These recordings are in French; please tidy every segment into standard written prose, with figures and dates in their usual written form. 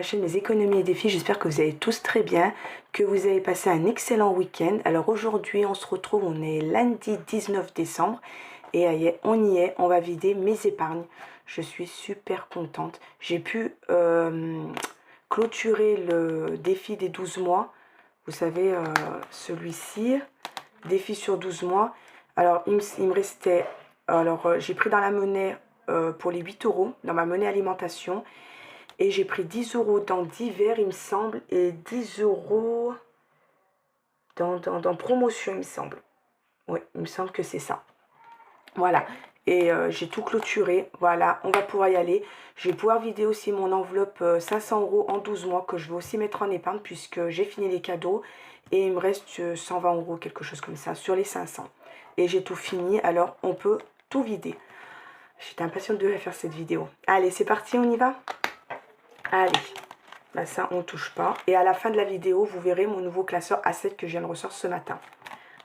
chaîne Mes économies et défis. J'espère que vous allez tous très bien, que vous avez passé un excellent week-end. Alors aujourd'hui on se retrouve, on est lundi 19 décembre et on y est, on va vider mes épargnes. Je suis super contente. J'ai pu clôturer le défi des 12 mois. Vous savez, celui-ci, défi sur 12 mois. Alors il me restait, alors j'ai pris dans la monnaie pour les 8 €, dans ma monnaie alimentation. Et j'ai pris 10 € dans divers, il me semble, et 10 € dans promotion, il me semble. Oui, il me semble que c'est ça. Voilà. Et j'ai tout clôturé. Voilà, on va pouvoir y aller. Je vais pouvoir vider aussi mon enveloppe 500 € en 12 mois que je vais aussi mettre en épargne puisque j'ai fini les cadeaux. Et il me reste 120 €, quelque chose comme ça, sur les 500. Et j'ai tout fini, alors on peut tout vider. J'étais impatiente de faire cette vidéo. Allez, c'est parti, on y va? Allez, bah ça on ne touche pas. Et à la fin de la vidéo, vous verrez mon nouveau classeur A7 que je viens de ressortir ce matin.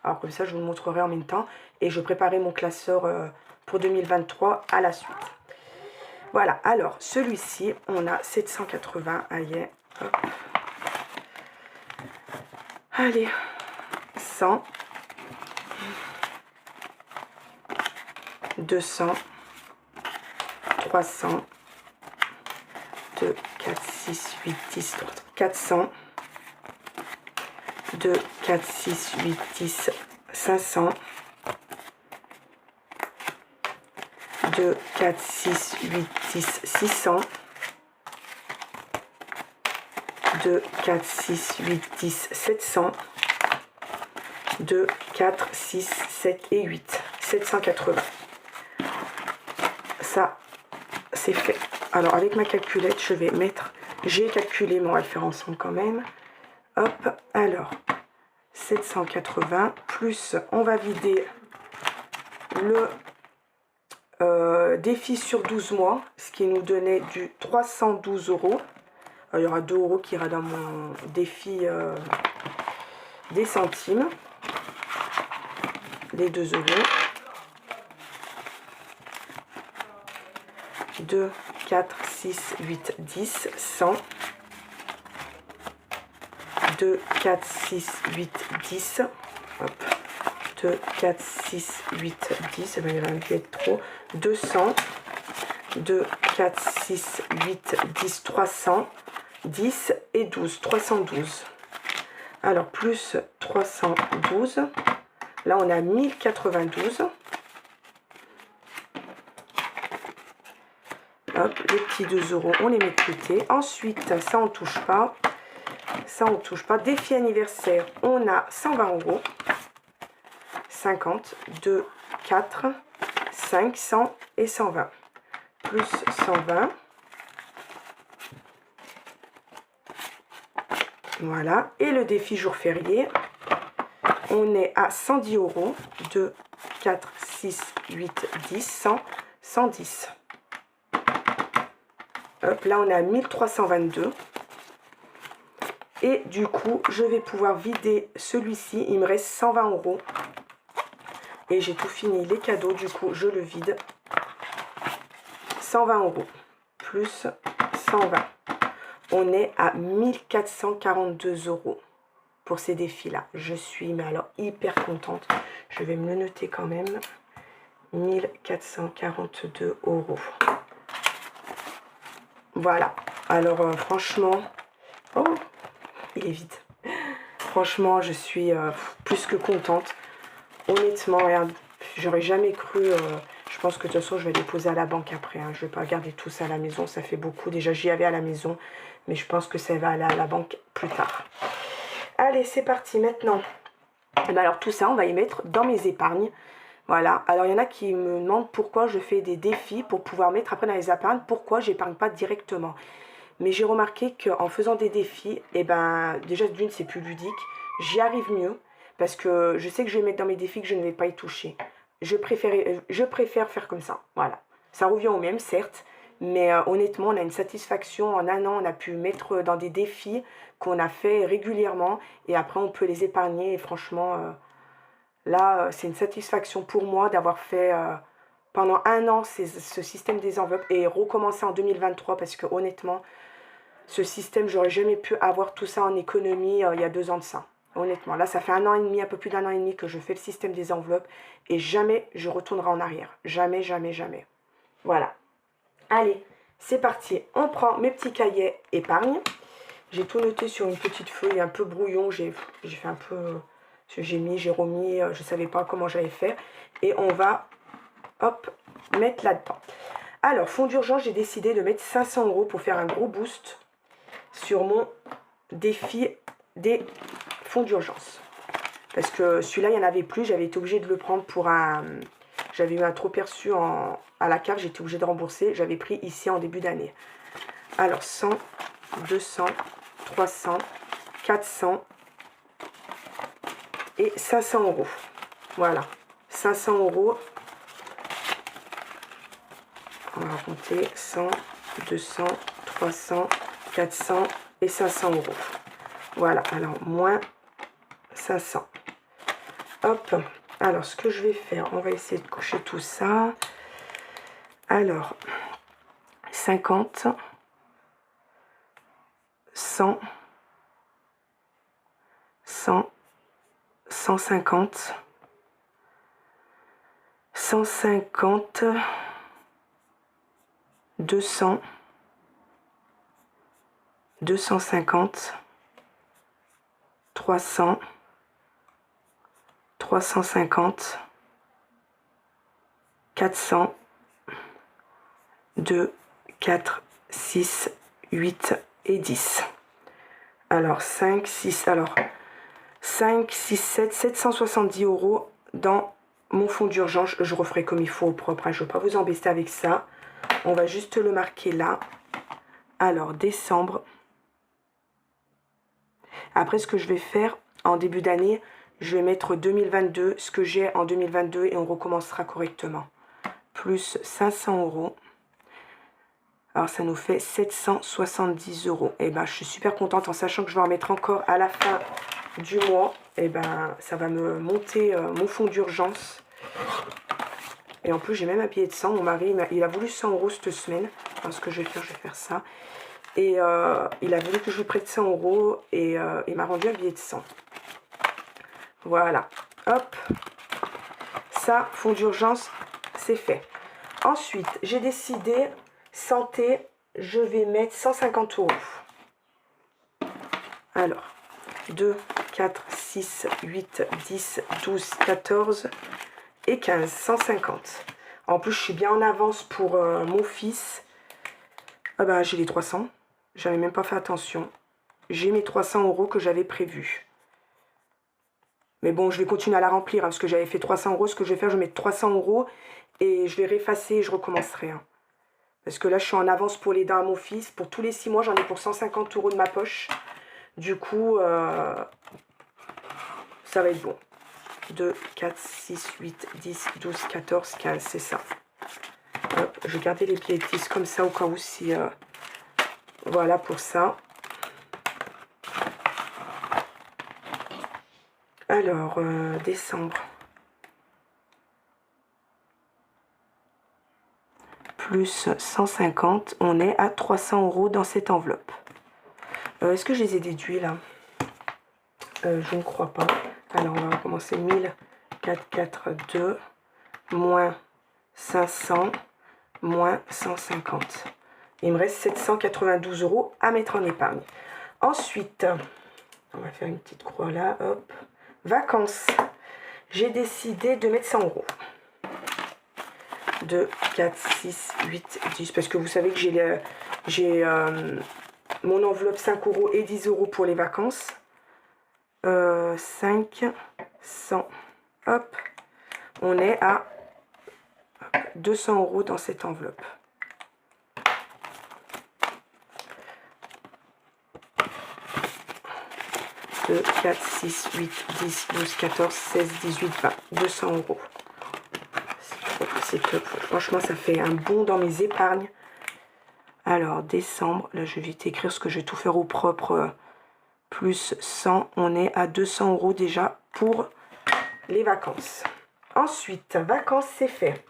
Alors comme ça, je vous le montrerai en même temps. Et je préparais mon classeur pour 2023 à la suite. Voilà, alors celui-ci, on a 780. Allez, hop. Allez, 100, 200, 300, 2, 4, 6, 8, 10, 400, 2, 4, 6, 8, 10, 500, 2, 4, 6, 8, 10, 600, 2, 4, 6, 8, 10, 700, 2, 4, 6, 7 et 8, 780. Ça, c'est fait. Alors, avec ma calculette, je vais mettre... J'ai calculé, mais on va le faire ensemble quand même. Hop, alors, 780, plus, on va vider le défi sur 12 mois, ce qui nous donnait du 312 €. Alors, il y aura 2 € qui ira dans mon défi des centimes. Les 2 €. 2, 4, 6, 8, 10, 100. 2, 4, 6, 8, 10. Hop. 2, 4, 6, 8, 10. Il va dû être trop. 200. 2, 4, 6, 8, 10, 300. 10 et 12. 312. Alors, plus 312. Là, on a 1092. Hop, les petits 2 €, on les met de côté. Ensuite, ça, on ne touche pas. Ça, on ne touche pas. Défi anniversaire, on a 120 €. 50, 2, 4, 5, 100 et 120. Plus 120. Voilà. Et le défi jour férié, on est à 110 €. 2, 4, 6, 8, 10, 100, 110. Hop, là, on est à 1322. Et du coup, je vais pouvoir vider celui-ci. Il me reste 120 €. Et j'ai tout fini, les cadeaux. Du coup, je le vide. 120 €. Plus 120. On est à 1442 € pour ces défis-là. Je suis, mais alors, hyper contente. Je vais me le noter quand même. 1442 €. Voilà. Alors, franchement... Oh, il est vide. Franchement, je suis plus que contente. Honnêtement, regarde, j'aurais jamais cru... je pense que de toute façon, je vais les poser à la banque après. Hein. Je ne vais pas garder tout ça à la maison. Ça fait beaucoup. Déjà, j'y avais à la maison. Mais je pense que ça va aller à la banque plus tard. Allez, c'est parti. Maintenant, ben alors tout ça, on va y mettre dans mes épargnes. Voilà. Alors, il y en a qui me demandent pourquoi je fais des défis pour pouvoir mettre après dans les épargnes. Pourquoi j'épargne pas directement. Mais j'ai remarqué qu'en faisant des défis, eh ben, déjà d'une, c'est plus ludique. J'y arrive mieux parce que je sais que je vais mettre dans mes défis que je ne vais pas y toucher. Je préfère faire comme ça. Voilà. Ça revient au même, certes. Mais honnêtement, on a une satisfaction. En un an, on a pu mettre dans des défis qu'on a fait régulièrement. Et après, on peut les épargner. Et franchement, là, c'est une satisfaction pour moi d'avoir fait pendant un an ce système des enveloppes. Et recommencer en 2023 parce que honnêtement... ce système, j'aurais jamais pu avoir tout ça en économie il y a 2 ans de ça. Honnêtement, là, ça fait 1 an et demi, un peu plus d'1 an et demi que je fais le système des enveloppes et jamais je retournerai en arrière. Jamais, jamais, jamais. Voilà. Allez, c'est parti. On prend mes petits cahiers épargne. J'ai tout noté sur une petite feuille un peu brouillon. J'ai fait un peu... j'ai remis, je ne savais pas comment j'allais faire. Et on va, hop, mettre là-dedans. Alors, fonds d'urgence, j'ai décidé de mettre 500 € pour faire un gros boost sur mon défi des fonds d'urgence. Parce que celui-là, il n'y en avait plus. J'avais été obligée de le prendre pour un... J'avais eu un trop perçu à la cave. J'étais obligée de rembourser. J'avais pris ici en début d'année. Alors, 100, 200, 300, 400 et 500 €. Voilà. 500 €. On va compter 100, 200, 300, 400 et 500 €. Voilà. Alors, moins 500. Hop. Alors, ce que je vais faire, on va essayer de cocher tout ça. Alors, 50, 100, 100, 150, 150, 200, 250, 300, 350, 400, 2, 4, 6, 8 et 10. Alors 5, 6, alors 5, 6, 7, 770 € dans mon fonds d'urgence. Je referai comme il faut au propre, hein. Je ne vais pas vous embêter avec ça. On va juste le marquer là. Alors décembre. Après, ce que je vais faire en début d'année, je vais mettre 2022, ce que j'ai en 2022 et on recommencera correctement. Plus 500 €. Alors, ça nous fait 770 €. Et ben, je suis super contente en sachant que je vais en mettre encore à la fin du mois. Et ben, ça va me monter mon fonds d'urgence. Et en plus, j'ai même un billet de 100. Mon mari, il a voulu 100 € cette semaine. Alors, ce que je vais faire ça. Et il a voulu que je lui prête 100 € et il m'a rendu un billet de 100. Voilà. Hop. Ça, fonds d'urgence, c'est fait. Ensuite, j'ai décidé, santé, je vais mettre 150 €. Alors, 2, 4, 6, 8, 10, 12, 14 et 15. 150. En plus, je suis bien en avance pour mon fils. Ah bah, j'ai les 300. J'avais même pas fait attention. J'ai mes 300 € que j'avais prévus. Mais bon, je vais continuer à la remplir, hein, parce que j'avais fait 300 €. Ce que je vais faire, je vais mettre 300 € et je vais réeffacer et je recommencerai. Hein. Parce que là, je suis en avance pour les dents à mon fils. Pour tous les 6 mois, j'en ai pour 150 € de ma poche. Du coup, ça va être bon. 2, 4, 6, 8, 10, 12, 14, 15, c'est ça. Hop, je vais garder les billets de 10 comme ça au cas où si... voilà pour ça. Alors, décembre. Plus 150, on est à 300 € dans cette enveloppe. Est-ce que je les ai déduits là? Je ne crois pas. Alors, on va commencer 1402 moins 500 moins 150. Il me reste 792 € à mettre en épargne. Ensuite, on va faire une petite croix là. Hop. Vacances. J'ai décidé de mettre 100 €. 2, 4, 6, 8, 10. Parce que vous savez que j'ai mon enveloppe 5 € et 10 € pour les vacances. 5, 100. Hop. On est à 200 € dans cette enveloppe. Deux, 4, 6, 8, 10, 12, 14, 16, 18, 20. 200 €. C'est top. Franchement, ça fait un bond dans mes épargnes. Alors, décembre. Là, je vais vite écrire ce que je vais tout faire au propre. Plus 100. On est à 200 € déjà pour les vacances. Ensuite, vacances, c'est fait.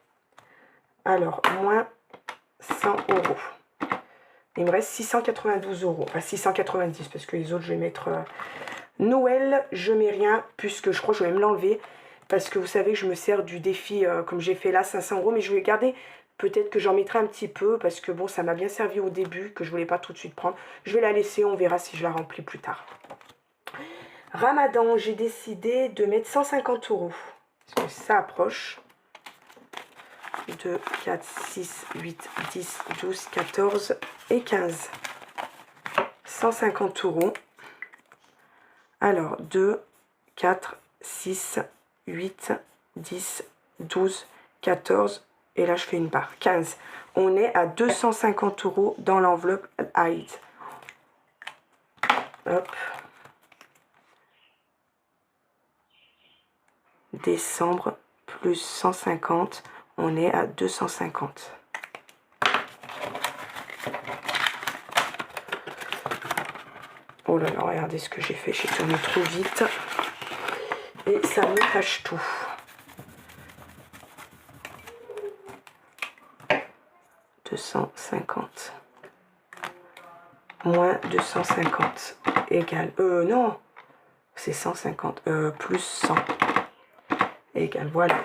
Alors, moins 100 €. Il me reste 692 €. Enfin, 690 parce que les autres, je vais mettre Noël. Je mets rien puisque je crois que je vais même l'enlever. Parce que vous savez que je me sers du défi comme j'ai fait là, 500 €. Mais je vais garder. Peut-être que j'en mettrai un petit peu parce que bon, ça m'a bien servi au début que je voulais pas tout de suite prendre. Je vais la laisser, on verra si je la remplis plus tard. Ramadan, j'ai décidé de mettre 150 € parce que ça approche. 2, 4, 6, 8, 10, 12, 14 et 15. 150 €. Alors, 2, 4, 6, 8, 10, 12, 14. Et là, je fais une barre. 15. On est à 250 € dans l'enveloppe Aïd. Hop. Décembre plus 150. On est à 250. Oh là là, regardez ce que j'ai fait. J'ai tourné trop vite. Et ça me cache tout. « 250 moins 250 égale... non, c'est 150. Plus 100 égale, voilà.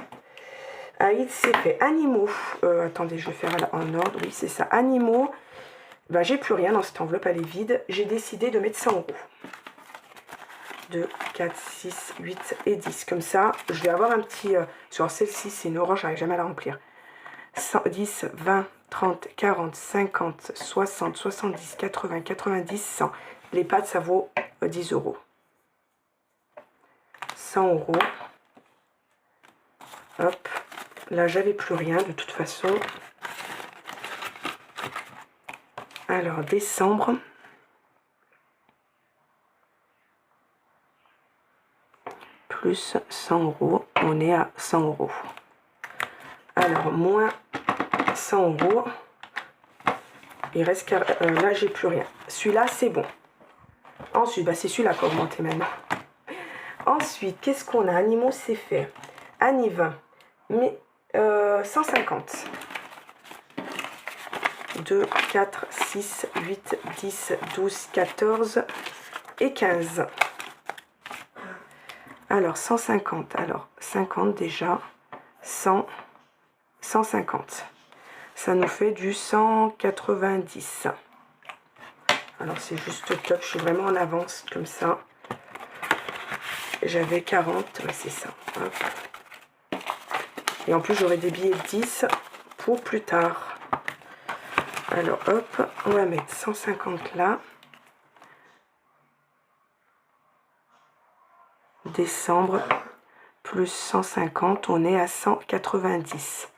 Aïd, c'est fait. Animaux. Attendez, je vais faire en ordre. Oui, c'est ça. Animaux. Ben, j'ai plus rien dans cette enveloppe, elle est vide. J'ai décidé de mettre 100 €. 2, 4, 6, 8 et 10. Comme ça, je vais avoir un petit... sur celle-ci, c'est une orange, j'arrive jamais à la remplir. 10, 20, 30, 40, 50, 60, 70, 80, 90, 100. Les pâtes, ça vaut 10 €. 100 €. Hop. Là, j'avais plus rien de toute façon. Alors, décembre. Plus 100 €. On est à 100 €. Alors, moins 100 €. Il reste là, j'ai plus rien. Celui-là, c'est bon. Ensuite, bah, c'est celui-là qui a augmenté maintenant. Ensuite, qu'est-ce qu'on a? Animaux, c'est fait. Aniv, mais 150. 2, 4, 6, 8, 10, 12, 14 et 15. Alors, 150. Alors, 50 déjà. 100, 150. Ça nous fait du 190. Alors, c'est juste top. Je suis vraiment en avance comme ça. J'avais 40. Ouais, c'est ça. Hop. Et en plus, j'aurai des billets de 10 pour plus tard. Alors, hop. On va mettre 150 là. Décembre. Plus 150. On est à 190.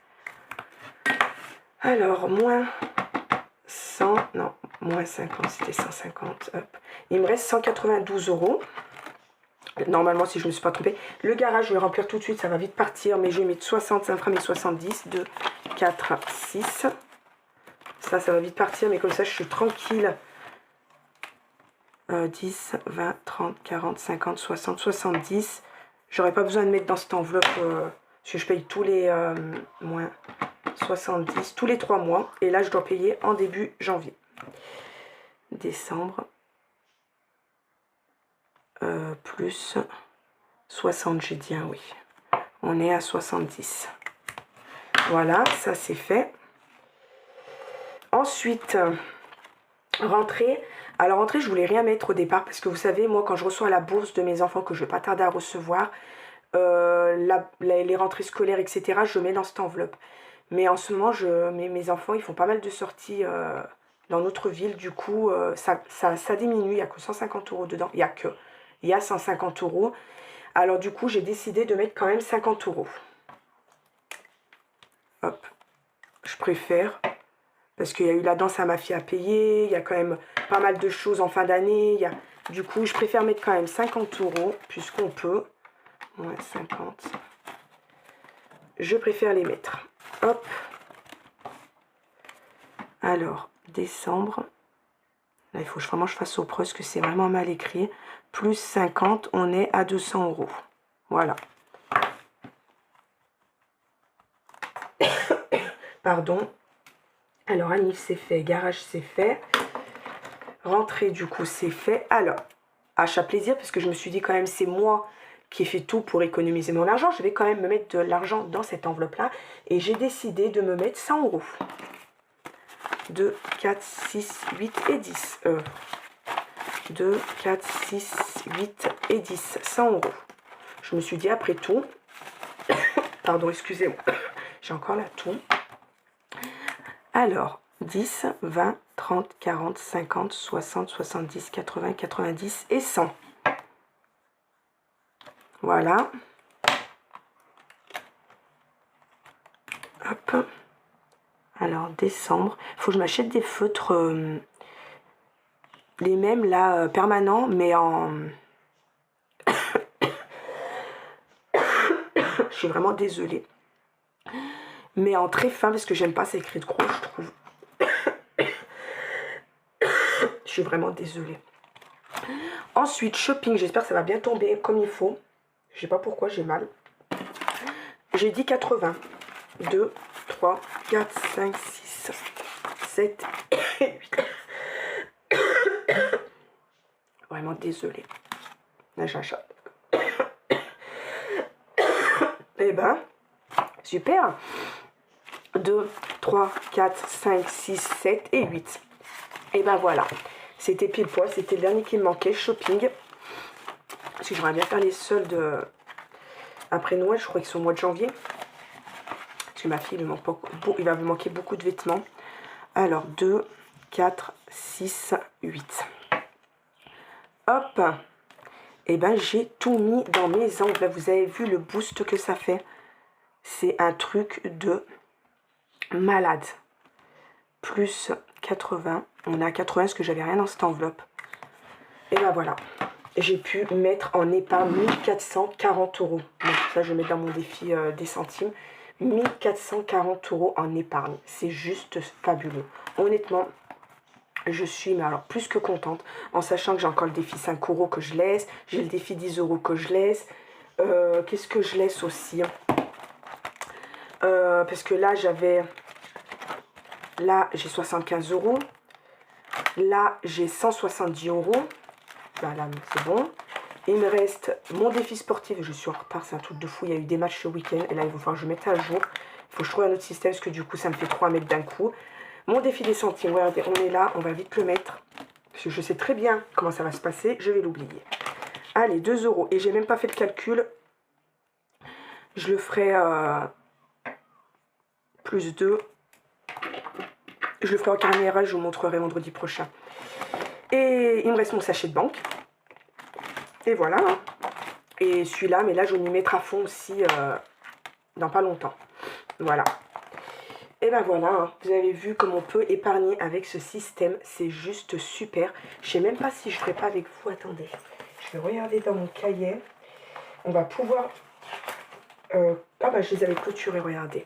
Alors, moins 100, non, moins 50, c'était 150, hop. Il me reste 192 €. Normalement, si je ne me suis pas trompée. Le garage, je vais remplir tout de suite, ça va vite partir, mais je vais mettre 60, ça me fera mes 70, 2, 4, 6. Ça va vite partir, mais comme ça, je suis tranquille. 10, 20, 30, 40, 50, 60, 70. J'aurais pas besoin de mettre dans cette enveloppe, parce que je paye tous les moins 70, tous les 3 mois. Et là, je dois payer en début janvier. Décembre. Plus 60, j'ai dit, hein, oui. On est à 70. Voilà, ça c'est fait. Ensuite, rentrée. Alors, rentrée, je voulais rien mettre au départ parce que vous savez, moi, quand je reçois la bourse de mes enfants, que je vais pas tarder à recevoir, les rentrées scolaires, etc., je mets dans cette enveloppe. Mais en ce moment, mes enfants, ils font pas mal de sorties dans notre ville. Du coup, ça diminue. Il n'y a que 150 € dedans. Il y a 150 €. Alors, du coup, j'ai décidé de mettre quand même 50 €. Hop. Je préfère. Parce qu'il y a eu la danse à ma fille à payer. Il y a quand même pas mal de choses en fin d'année. Du coup, je préfère mettre quand même 50 € puisqu'on peut. Moins 50. Je préfère les mettre. Hop. Alors, décembre. Là, il faut vraiment que je fasse au près parce que c'est vraiment mal écrit. Plus 50, on est à 200 €. Voilà. Pardon. Alors, Anif, c'est fait. Garage, c'est fait. Rentrée, du coup, c'est fait. Alors, achat plaisir, parce que je me suis dit quand même, c'est moi qui ai fait tout pour économiser mon argent. Je vais quand même me mettre de l'argent dans cette enveloppe-là. Et j'ai décidé de me mettre 100 euros. 2, 4, 6, 8 et 10. 2, 4, 6, 8 et 10. 100 euros. Je me suis dit, après tout... Pardon, excusez-moi. J'ai encore la toux. Alors, 10, 20, 30, 40, 50, 60, 70, 80, 90 et 100. Voilà. Hop. Alors, décembre. Il faut que je m'achète des feutres, les mêmes là, permanents, mais en... Je suis vraiment désolée. Mais en très fin, parce que j'aime pas, c'est écrit de gros, je trouve. Je suis vraiment désolée. Ensuite, shopping. J'espère que ça va bien tomber comme il faut. Je sais pas pourquoi, j'ai mal. J'ai dit 80. 2, 3, 4, 5, 6, 7, 8. Vraiment désolée. Là, j'achète. Eh ben, super. 2, 3, 4, 5, 6, 7 et 8. Et ben voilà. C'était pile poil. C'était le dernier qui me manquait. Shopping. Parce que j'aimerais bien faire les soldes après Noël. Je crois qu'ils sont au mois de janvier. Parce que ma fille, il va me manquer beaucoup de vêtements. Alors, 2, 4, 6, 8. Hop. Et ben j'ai tout mis dans mes enveloppes. Vous avez vu le boost que ça fait. C'est un truc de malade. Plus 80. On est à 80 parce que j'avais rien dans cette enveloppe. Et ben voilà. J'ai pu mettre en épargne 1440 euros. Donc ça, je mets dans mon défi des centimes. 1440 euros en épargne. C'est juste fabuleux. Honnêtement, je suis mais alors plus que contente. En sachant que j'ai encore le défi 5 euros que je laisse. J'ai le défi 10 euros que je laisse. Qu'est-ce que je laisse aussi parce que là, j'avais... Là, j'ai 75 euros. Là, j'ai 170 euros. Voilà, c'est bon. Il me reste mon défi sportif. Je suis en retard, c'est un truc de fou. Il y a eu des matchs ce week-end. Et là, il va falloir que je mette à jour. Il faut que je trouve un autre système. Parce que du coup, ça me fait 3 à mettre d'un coup. Mon défi des centimes. Regardez, on est là. On va vite le mettre. Parce que je sais très bien comment ça va se passer. Je vais l'oublier. Allez, 2 euros. Et j'ai même pas fait le calcul. Je le ferai... plus 2. Je le ferai en carnet, je vous montrerai vendredi prochain. Et il me reste mon sachet de banque. Et voilà. Et celui-là, mais là, je vais m'y mettre à fond aussi dans pas longtemps. Voilà. Et ben voilà, vous avez vu comme on peut épargner avec ce système. C'est juste super. Je sais même pas si je ferai pas avec vous. Attendez, je vais regarder dans mon cahier. On va pouvoir... Ah bah je les avais clôturés, regardez.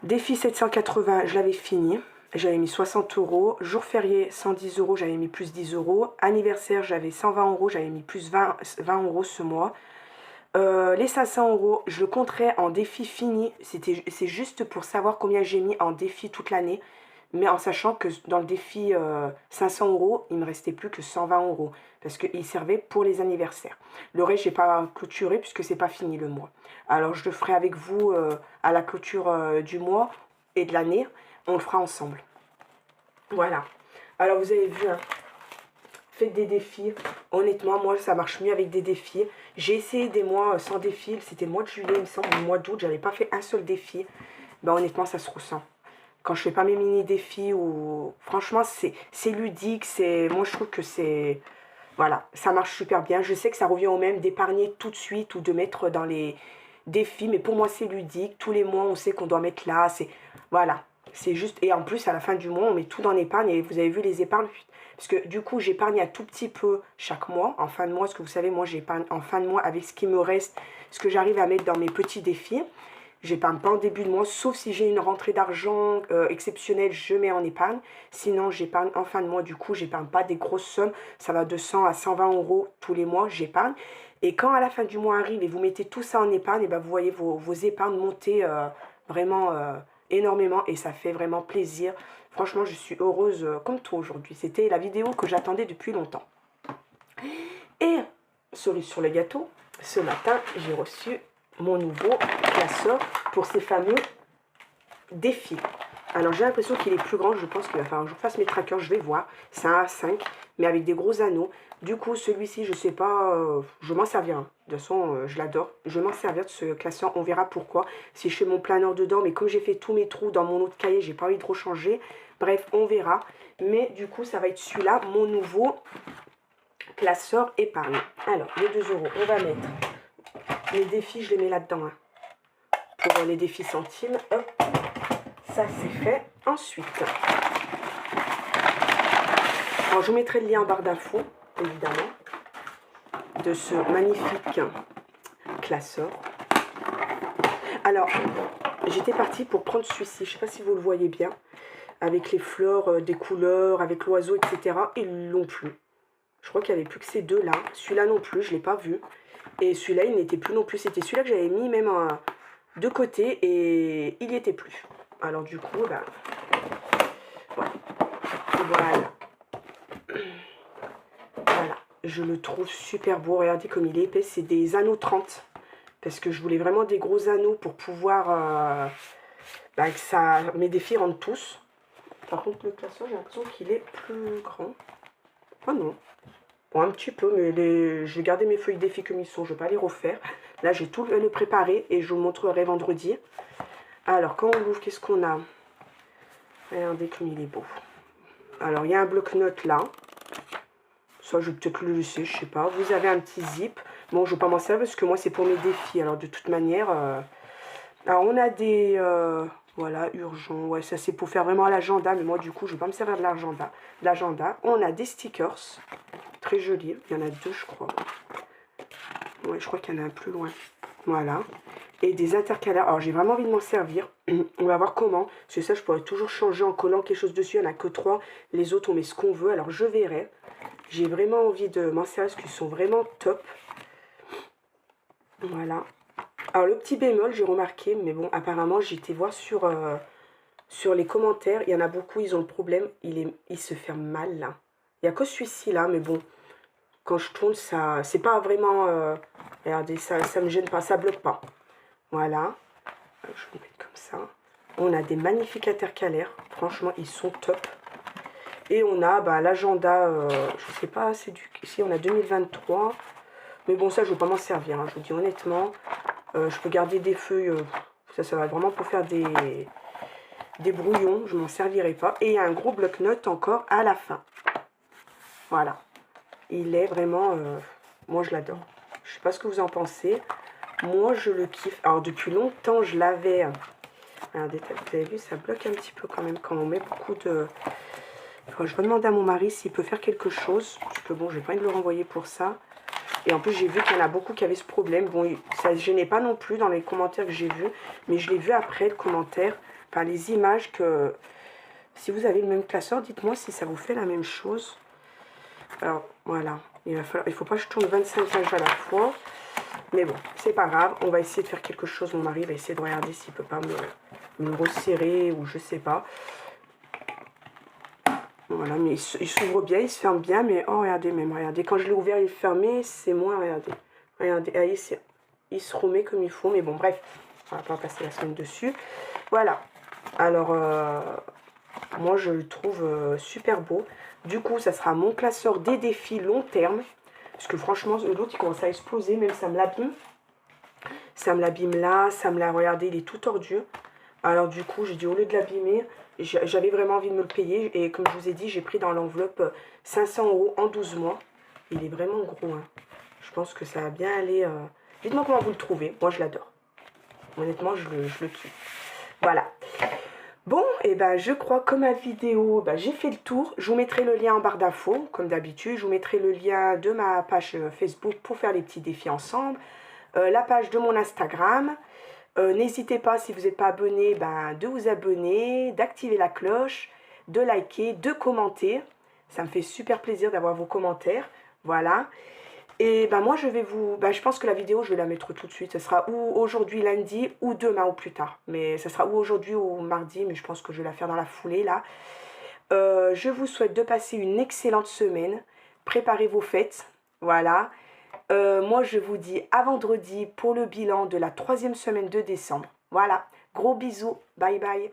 Défi 780, je l'avais fini. J'avais mis 60 euros. Jour férié, 110 euros, j'avais mis plus 10 euros. Anniversaire, j'avais 120 euros, j'avais mis plus 20 euros ce mois. Les 500 euros, je le compterai en défi fini. C'est juste pour savoir combien j'ai mis en défi toute l'année. Mais en sachant que dans le défi 500 euros, il ne me restait plus que 120 euros. Parce qu'il servait pour les anniversaires. Le reste, je n'ai pas clôturé puisque c'est pas fini le mois. Alors, je le ferai avec vous à la clôture du mois et de l'année. On le fera ensemble. Voilà. Alors, vous avez vu, hein, faites des défis. Honnêtement, moi, ça marche mieux avec des défis. J'ai essayé des mois sans défi. C'était le mois de juillet, il me semble. Le mois d'août, j'avais pas fait un seul défi. Ben, honnêtement, ça se ressent. Quand je fais pas mes mini-défis, ou franchement, c'est ludique. Moi, je trouve que c'est... Voilà, ça marche super bien. Je sais que ça revient au même d'épargner tout de suite ou de mettre dans les défis. Mais pour moi, c'est ludique. Tous les mois, on sait qu'on doit mettre là. Voilà, c'est juste... Et en plus, à la fin du mois, on met tout dans l'épargne. Et vous avez vu les épargnes. Parce que du coup, j'épargne un tout petit peu chaque mois. En fin de mois, parce que vous savez, moi, j'épargne en fin de mois avec ce qui me reste. Ce que j'arrive à mettre dans mes petits défis. J'épargne pas en début de mois, sauf si j'ai une rentrée d'argent exceptionnelle, je mets en épargne. Sinon, j'épargne en fin de mois. Du coup, j'épargne pas des grosses sommes. Ça va de 100 à 120 euros tous les mois, j'épargne. Et quand à la fin du mois arrive et vous mettez tout ça en épargne, et ben vous voyez vos épargnes monter vraiment énormément et ça fait vraiment plaisir. Franchement, je suis heureuse comme toi aujourd'hui. C'était la vidéo que j'attendais depuis longtemps. Et, cerise sur le gâteau, ce matin, j'ai reçu mon nouveau classeur pour ces fameux défis. Alors, j'ai l'impression qu'il est plus grand. Je pense qu'il va falloir que je fasse mes trackers. Je vais voir. C'est un A5, mais avec des gros anneaux. Du coup, celui-ci, je sais pas, je m'en servirai. De toute façon, je l'adore. Je vais m'en servir de ce classeur. On verra pourquoi. Si je fais mon planeur dedans, mais comme j'ai fait tous mes trous dans mon autre cahier, j'ai pas envie de rechanger. Bref, on verra. Mais du coup, ça va être celui-là, mon nouveau classeur épargne. Alors, les 2 euros, on va mettre les défis, je les mets là-dedans. Hein, pour les défis centimes. Hop, ça c'est fait. Ensuite, alors je vous mettrai le lien en barre d'infos, évidemment, de ce magnifique classeur. Alors, j'étais partie pour prendre celui-ci, je ne sais pas si vous le voyez bien, avec les fleurs, des couleurs, avec l'oiseau, etc. Ils l'ont plus. Je crois qu'il n'y avait plus que ces deux-là. Celui-là non plus, je ne l'ai pas vu. Et celui-là, il n'était plus non plus. C'était celui-là que j'avais mis même de côté et il n'y était plus. Alors du coup, bah, voilà. Voilà. Je le trouve super beau. Regardez comme il est épais. C'est des anneaux 30. Parce que je voulais vraiment des gros anneaux pour pouvoir que ça, mes défis rentrent tous. Par contre, le classeur, j'ai l'impression qu'il est plus grand. Oh non. Bon, un petit peu, mais je vais garder mes feuilles défis comme ils sont. Je ne vais pas les refaire. Là, j'ai tout le préparé et je vous montrerai vendredi. Alors, quand on l'ouvre, qu'est-ce qu'on a? Regardez comme il est beau. Alors, il y a un bloc-notes là. Ça, je vais peut-être le laisser, je sais pas. Vous avez un petit zip. Bon, je ne vais pas m'en servir parce que moi, c'est pour mes défis. Alors, de toute manière... Alors, on a des... voilà, urgent. Ouais, ça, c'est pour faire vraiment l'agenda. Mais moi, du coup, je ne vais pas me servir de l'agenda. On a des stickers. Très jolis. Il y en a 2, je crois. Ouais, je crois qu'il y en a un plus loin. Voilà. Et des intercalaires. Alors, j'ai vraiment envie de m'en servir. On va voir comment. Parce que ça, je pourrais toujours changer en collant quelque chose dessus. Il n'y en a que 3. Les autres, on met ce qu'on veut. Alors, je verrai. J'ai vraiment envie de m'en servir parce qu'ils sont vraiment top. Voilà. Alors, le petit bémol, j'ai remarqué. Mais bon, apparemment, j'ai été voir sur les commentaires. Il y en a beaucoup, ils ont le problème. Il se ferme mal, là. Il n'y a que celui-ci, là. Mais bon, quand je tourne, ça... C'est pas vraiment... regardez, ça me gêne pas. Ça bloque pas. Voilà. Je vais le mettre comme ça. On a des magnifiques intercalaires. Franchement, ils sont top. Et on a l'agenda, je sais pas, c'est du... Ici, on a 2023. Mais bon, ça, je ne vais pas m'en servir. Hein, je vous dis honnêtement. Je peux garder des feuilles. Ça va vraiment pour faire des brouillons. Je ne m'en servirai pas. Et il y a un gros bloc-notes encore à la fin. Voilà. Il est vraiment... moi, je l'adore. Je ne sais pas ce que vous en pensez. Moi, je le kiffe. Alors, depuis longtemps, je l'avais... Regardez, vous avez vu, ça bloque un petit peu quand même quand on met beaucoup de... Je vais demander à mon mari s'il peut faire quelque chose. Parce que bon, je n'ai pas envie de le renvoyer pour ça. Et en plus, j'ai vu qu'il y en a beaucoup qui avaient ce problème. Bon, ça ne se gênait pas non plus dans les commentaires que j'ai vus. Mais je l'ai vu après, le commentaire. Enfin, les images que... Si vous avez le même classeur, dites-moi si ça vous fait la même chose. Alors, voilà. Il ne faut pas que je tourne 25 pages à la fois. Mais bon, c'est pas grave. On va essayer de faire quelque chose. Mon mari va essayer de regarder s'il ne peut pas me resserrer ou je sais pas. Voilà, mais il s'ouvre bien, il se ferme bien. Mais oh, regardez même, regardez. Quand je l'ai ouvert, il est fermé. C'est moins, regardez. Regardez, il se remet comme il faut. Mais bon, bref, on va pas passer la semaine dessus. Voilà. Alors, moi, je le trouve super beau. Du coup, ça sera mon classeur des défis long terme. Parce que franchement, l'autre, il commence à exploser. Même ça me l'abîme. Ça me l'abîme là. Ça me l'a... Regardez, il est tout tordu. Alors du coup, j'ai dit au lieu de l'abîmer, j'avais vraiment envie de me le payer. Et comme je vous ai dit, j'ai pris dans l'enveloppe 500 € en 12 mois. Il est vraiment gros. Hein. Je pense que ça va bien aller. Dites-moi comment vous le trouvez. Moi, je l'adore. Honnêtement, je le kiffe. Voilà. Bon, et ben je crois que ma vidéo, j'ai fait le tour. Je vous mettrai le lien en barre d'infos, comme d'habitude. Je vous mettrai le lien de ma page Facebook pour faire les petits défis ensemble. La page de mon Instagram. N'hésitez pas, si vous n'êtes pas abonné, de vous abonner, d'activer la cloche, de liker, de commenter. Ça me fait super plaisir d'avoir vos commentaires. Voilà. Et ben moi, je vais vous... Ben, je pense que la vidéo, je vais la mettre tout de suite. Ce sera ou aujourd'hui, lundi, ou demain, ou plus tard. Mais ça sera ou aujourd'hui ou mardi, mais je pense que je vais la faire dans la foulée, là. Je vous souhaite de passer une excellente semaine. Préparez vos fêtes. Voilà. Moi, je vous dis à vendredi pour le bilan de la 3e semaine de décembre. Voilà. Gros bisous. Bye bye.